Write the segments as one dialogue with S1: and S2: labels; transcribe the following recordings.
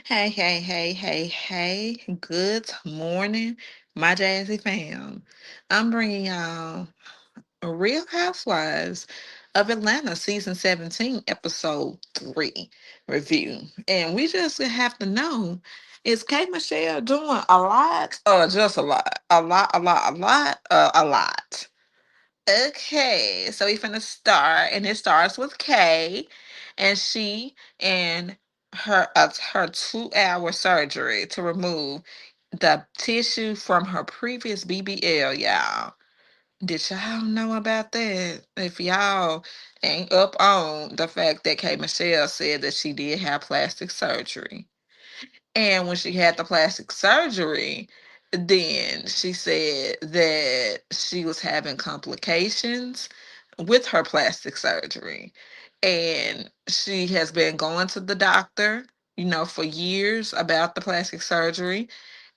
S1: Hey, hey, hey, hey, hey. Good morning, my Jazzy fam. I'm bringing y'all a Real Housewives of Atlanta season 17, episode 3 review. And we just have to know, is K Michelle doing a lot or just a lot? A lot, a lot, a lot, a lot. Okay, so we finna start, and it starts with Kay, and she and her 2 hour surgery to remove the tissue from her previous BBL, y'all. Did y'all know about that? If y'all ain't up on the fact that Kay Michelle said that she did have plastic surgery. And when she had the plastic surgery, then she said that she was having complications with her plastic surgery. And she has been going to the doctor, for years about the plastic surgery,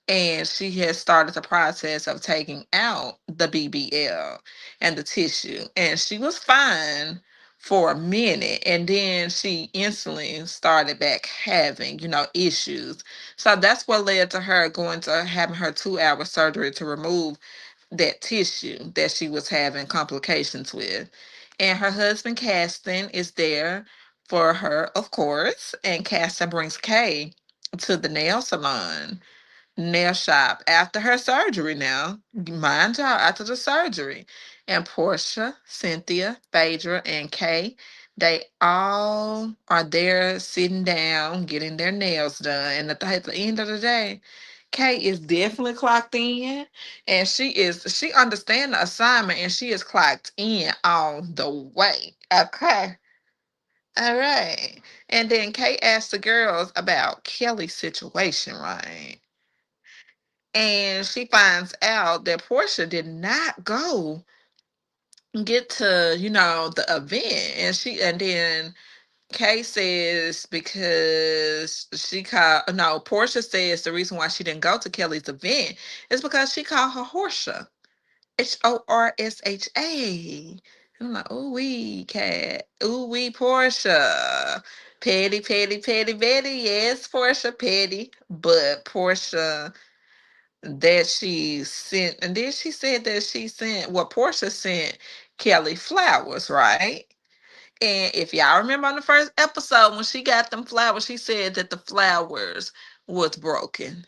S1: and she has started the process of taking out the BBL and the tissue. And she was fine for a minute, and then she instantly started back having, issues. So that's what led to her going to having her 2 hour surgery to remove that tissue that she was having complications with. And her husband, Caston, is there for her, of course. And Caston brings Kay to the nail salon nail shop after her surgery now. Mind y'all, after the surgery. And Portia, Cynthia, Phaedra, and Kay, they all are there sitting down, getting their nails done. And at the end of the day, Kay is definitely clocked in, and she understands the assignment, and she is clocked in all the way. Okay. All right. And then Kay asked the girls about Kelly's situation, right? And she finds out that Portia did not go get to, the event. And then Kay says because she called no, Portia says the reason why she didn't go to Kelly's event is because she called her Horsha. Horsha. I'm like, ooh wee cat. Ooh wee Portia. Petty, petty, petty, petty. Yes, Portia, petty. But Portia that she sent, and then she said that she sent, well, Portia sent Kelly flowers, right? And if y'all remember on the first episode, when she got them flowers, she said that the flowers was broken.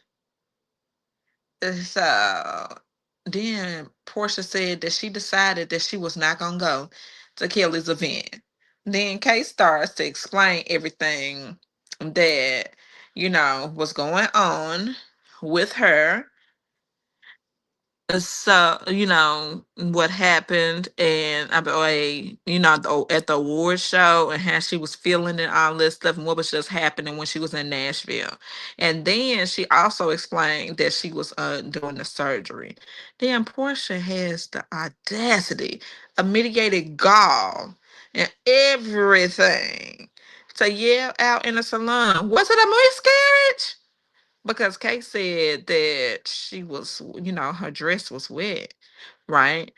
S1: So then Portia said that she decided that she was not gonna go to Kelly's event. Then Kay starts to explain everything that was going on with her. So what happened, and at the award show, and how she was feeling and all this stuff, and what was just happening when she was in Nashville. And then she also explained that she was doing the surgery. Then Portia has the audacity, a mitigated gall, and everything to yell out in the salon, "Was it a miscarriage?" Because Kay said that she was, her dress was wet, right?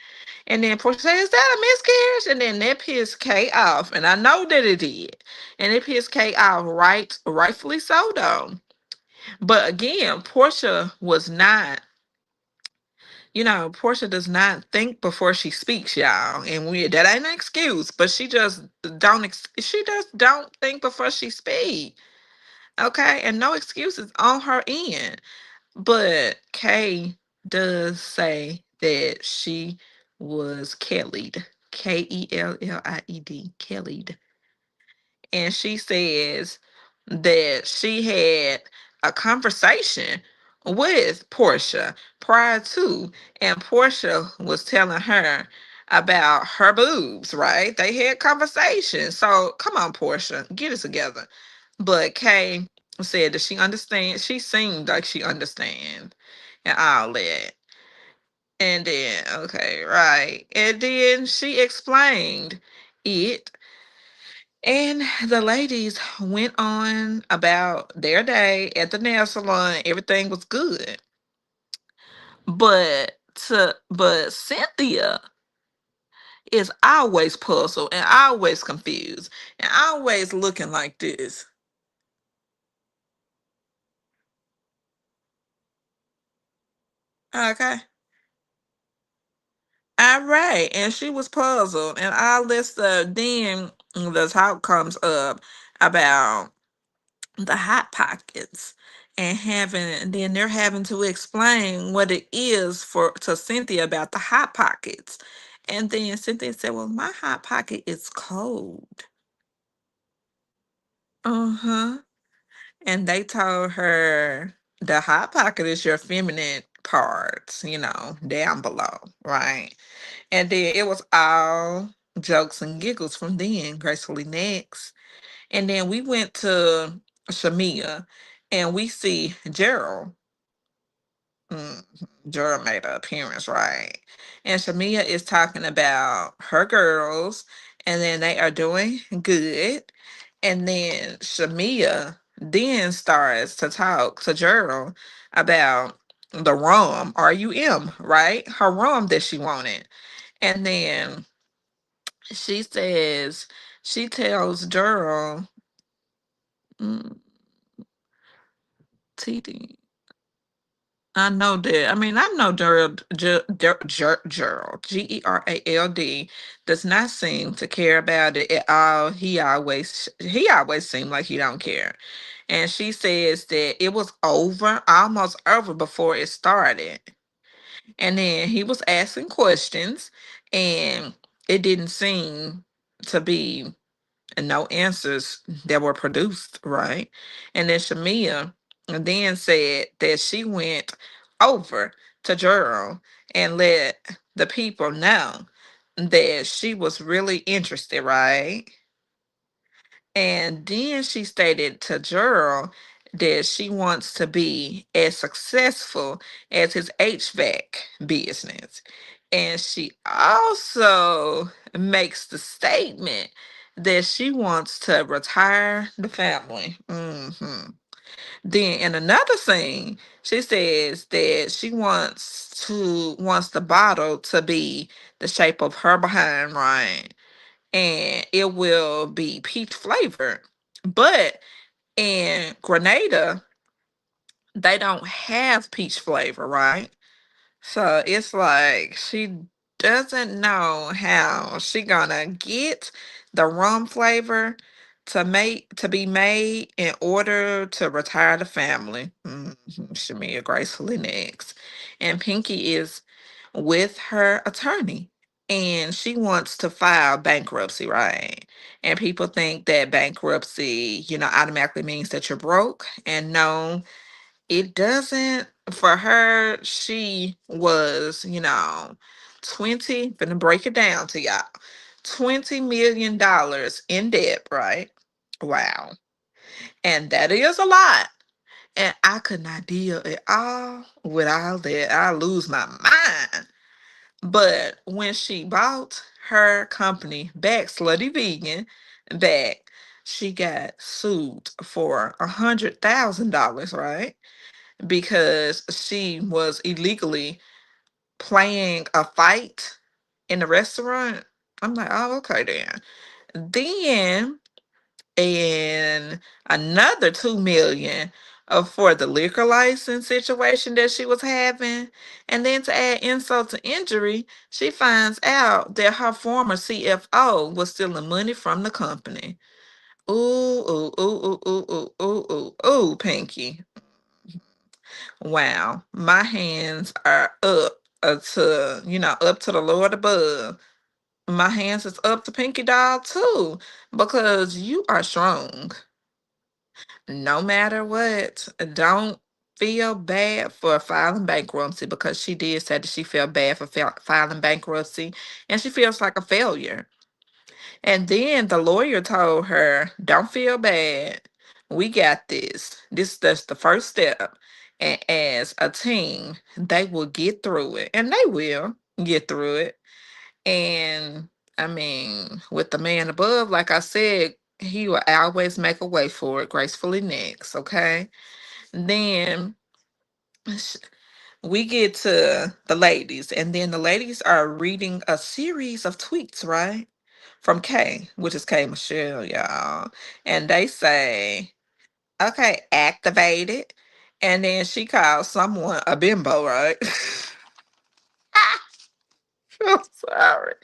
S1: And then Portia said, "Is that a miscarriage?" And then that pissed Kay off. And I know that it did. And it pissed Kay off, rightfully so, though. But again, Portia does not think before she speaks, y'all. And that ain't an excuse, but she just don't think before she speaks. Okay? And no excuses on her end. But Kay does say that she was Kellied. Kellied. And she says that she had a conversation with Portia prior to, and Portia was telling her about her boobs, right? They had conversations. So come on, Portia, get it together. But Kay said that she understands. She seemed like she understands and all that. And then, okay, right. And then she explained it. And the ladies went on about their day at the nail salon. Everything was good. But Cynthia is always puzzled and always confused and always looking like this. Okay. All right. And she was puzzled. And all this stuff. Then the talk comes up about the hot pockets and then they're having to explain what it is for to Cynthia about the hot pockets. And then Cynthia said, well, my hot pocket is cold. Uh-huh. And they told her the hot pocket is your feminine parts, down below, right? And then it was all jokes and giggles from then, gracefully next. And then we went to Shamia and we see Gerald. Mm, Gerald made an appearance, right? And Shamia is talking about her girls, and then they are doing good. And then Shamia then starts to talk to Gerald about the rum, RUM, right? Her rum that she wanted. And then she says, she tells Gerald, mm, TD. I know that. I mean, I know Gerald, Gerald, does not seem to care about it at all. He always seemed like he don't care. And she says that it was almost over before it started. And then he was asking questions, and it didn't seem to be no answers that were produced, right? And then Shamia then said that she went over to Gerald and let the people know that she was really interested, right? And then she stated to Gerald that she wants to be as successful as his HVAC business. And she also makes the statement that she wants to retire the family. Then in another scene, she says that she wants the bottle to be the shape of her behind, right? And it will be peach flavored. But in Grenada, they don't have peach flavor, right? So it's like she doesn't know how she gonna get the rum flavor to be made in order to retire the family. Shamia gracefully next. And Pinky is with her attorney and she wants to file bankruptcy, right? And people think that bankruptcy, automatically means that you're broke. And no, it doesn't. For her, she was, 20, gonna break it down to y'all. $20 million in debt, right? Wow. And that is a lot. And I could not deal at all with all that. I lose my mind. But when she bought her company back, Slutty Vegan, back, she got sued for $100,000, right? Because she was illegally playing a fight in the restaurant. I'm like, oh, okay then. Then and another 2 million for the liquor license situation that she was having. And then to add insult to injury, she finds out that her former CFO was stealing money from the company. Ooh, ooh, ooh, ooh, ooh, ooh, ooh, ooh, ooh, Pinky. Wow, my hands are up up to the Lord above. My hands is up to Pinky Doll too, because you are strong. No matter what, don't feel bad for filing bankruptcy because she did say that she felt bad for filing bankruptcy and she feels like a failure. And then the lawyer told her, don't feel bad. We got this. This is just the first step. And as a team, they will get through it. And they will get through it. And I mean, with the man above, like I said, he will always make a way for it gracefully next. Okay. Then sh- we get to the ladies, and then the ladies are reading a series of tweets, right? From K, which is K Michelle, y'all. And they say, okay, activated. And then she calls someone a bimbo, right? I'm sorry.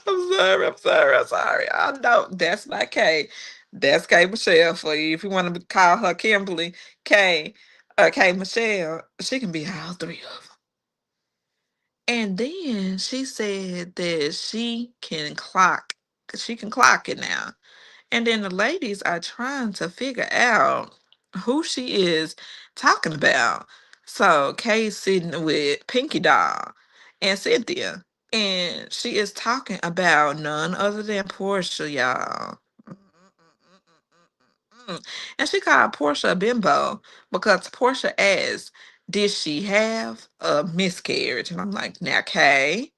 S1: I'm sorry. I'm sorry. I'm sorry. I know that's not K. That's K Michelle for you. If you want to call her Kimberly, K, K Michelle, she can be all three of them. And then she said that she can clock it now. And then the ladies are trying to figure out who she is talking about. So Kay's sitting with Pinky Doll and Cynthia. And she is talking about none other than Portia, y'all. And she called Portia a bimbo because Portia asked, did she have a miscarriage? And I'm like, now, Kay,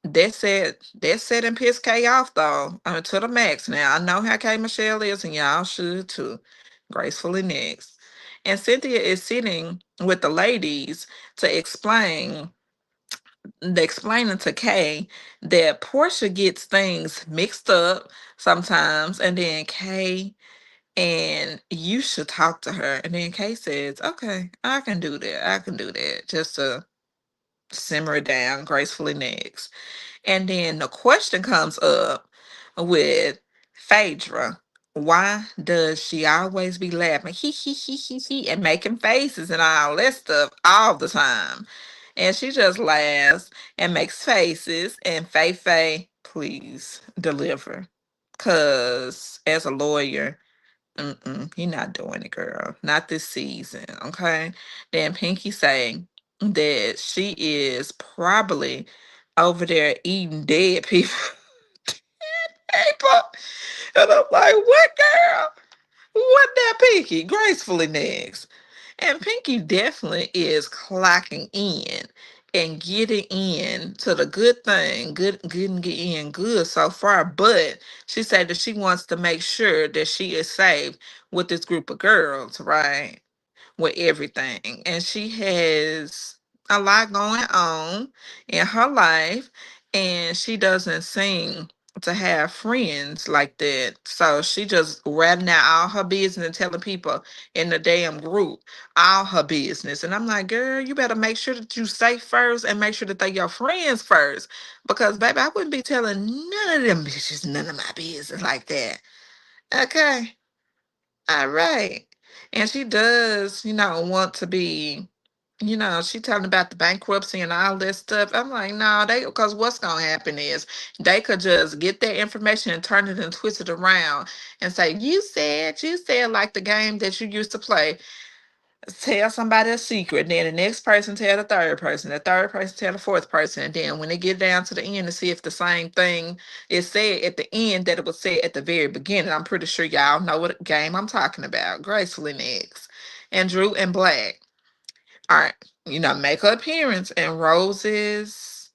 S1: that said and pissed K off though. To the max. Now I know how K Michelle is, and y'all should too. Gracefully next. And Cynthia is sitting with the ladies to explaining to Kay that Portia gets things mixed up sometimes, and then Kay and you should talk to her. And then Kay says, okay, I can do that. I can do that. Just to simmer it down gracefully next. And then the question comes up with Phaedra. Why does she always be laughing he and making faces and all that stuff all the time? And she just laughs and makes faces. And Faye, please deliver. Cause as a lawyer, he not doing it, girl. Not this season, okay? Then Pinky saying that she is probably over there eating dead people. people. And I'm like, what, girl? What that Pinky? Gracefully next. And Pinky definitely is clocking in and getting in to the good thing, getting in good so far. But she said that she wants to make sure that she is safe with this group of girls, right? With everything. And she has a lot going on in her life, and she doesn't seem to have friends like that. So she just ratting out all her business and telling people in the damn group all her business. And I'm like, girl, you better make sure that you safe first and make sure that they your friends first. Because baby, I wouldn't be telling none of them bitches none of my business like that. Okay. All right. And she does, want to be, she talking about the bankruptcy and all this stuff. I'm like, no, because what's going to happen is they could just get that information and turn it and twist it around and say, you said like the game that you used to play. Tell somebody a secret, then the next person tell the third person tell the fourth person, and then when they get down to the end to see if the same thing is said at the end that it was said at the very beginning. I'm pretty sure y'all know what game I'm talking about. Gracefully next. And Drew and Black. All right, make her appearance and Roses.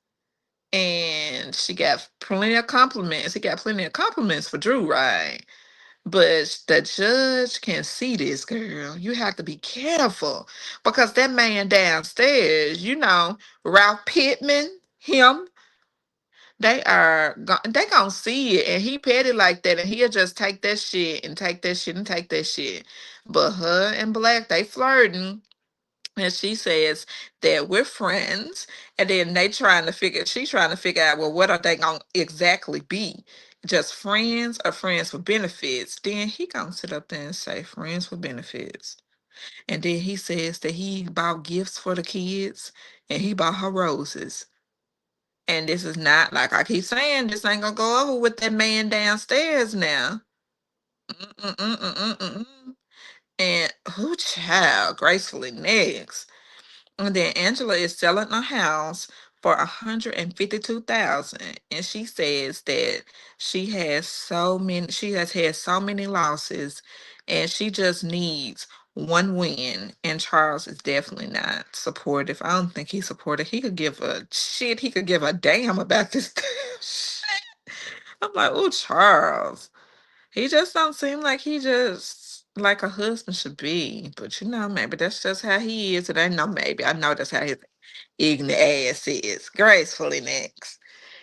S1: And she got plenty of compliments. He got plenty of compliments for Drew, right? But the judge can see this, girl. You have to be careful because that man downstairs, Ralph Pittman, him, they gonna see it, and he petty like that, and he'll just take that shit and take that shit and take that shit. But her and Black, they flirting. And she says that we're friends, and then she's trying to figure out, well, what are they gonna exactly be? Just friends or friends with benefits? Then he gonna sit up there and say friends with benefits. And then he says that he bought gifts for the kids and he bought her roses. And this is not, like I keep saying, this ain't gonna go over with that man downstairs now. Mm-mm-mm-mm-mm-mm. And who child gracefully next. And then Angela is selling a house for 152,000. And she says that she has had so many losses and she just needs one win. And Charles is definitely not supportive. I don't think he's supportive. He could give a shit. He could give a damn about this damn shit. I'm like, oh, Charles. He just don't seem like he just like a husband should be. But maybe that's just how he is. It ain't no maybe. I know that's how his ignorant ass is. Gracefully next.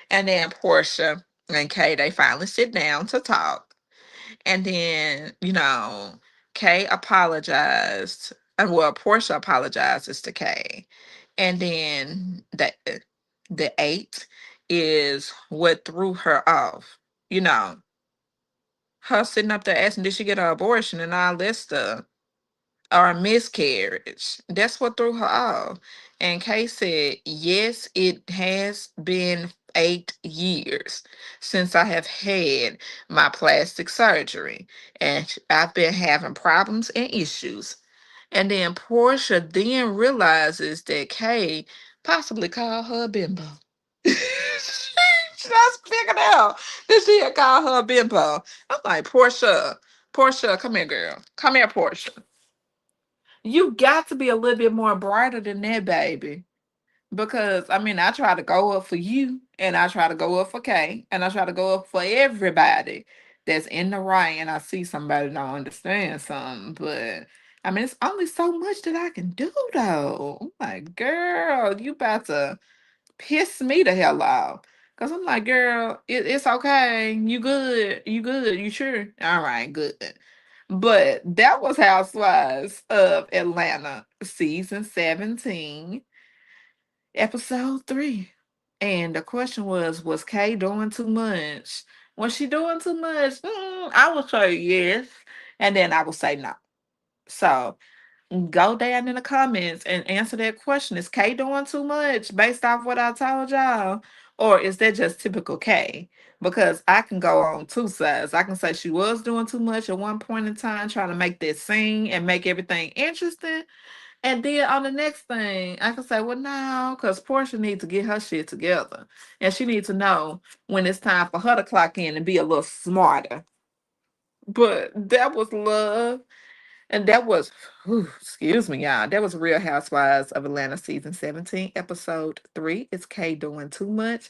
S1: And then Portia and Kay, they finally sit down to talk. And then, Kay apologized. And well, Portia apologizes to Kay. And then the eight is what threw her off. You know, her sitting up there asking, did she get an abortion and all this stuff? Or a miscarriage. That's what threw her off. And Kay said, yes, it has been 8 years since I have had my plastic surgery. And I've been having problems and issues. And then Portia then realizes that Kay possibly called her a bimbo. She just figured out that she had called her a bimbo. I'm like, Portia, come here, girl. Come here, Portia. You got to be a little bit more brighter than that, baby. Because I try to go up for you, and I try to go up for Kay, and I try to go up for everybody that's in the right. And I see somebody don't understand something, but it's only so much that I can do, though. I'm like, girl, you about to piss me the hell off. Cause I'm like, girl, it's okay. You good. You good. You sure? All right, good. But that was Housewives of Atlanta, season 17, episode 3. And the question was Kay doing too much? Was she doing too much? I would say yes. And then I would say no. So go down in the comments and answer that question. Is Kay doing too much based off what I told y'all? Or is that just typical Kay? Because I can go on two sides. I can say she was doing too much at one point in time, trying to make that scene and make everything interesting. And then on the next thing, I can say, well, no, because Portia needs to get her shit together. And she needs to know when it's time for her to clock in and be a little smarter. But that was love. And that was, excuse me, y'all. That was Real Housewives of Atlanta season 17, episode 3. It's Kay doing too much.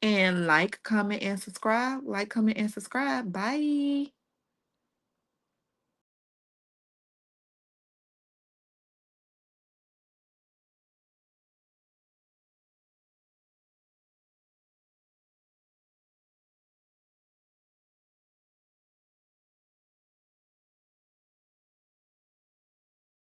S1: And like, comment, and subscribe. Like, comment, and subscribe. Bye.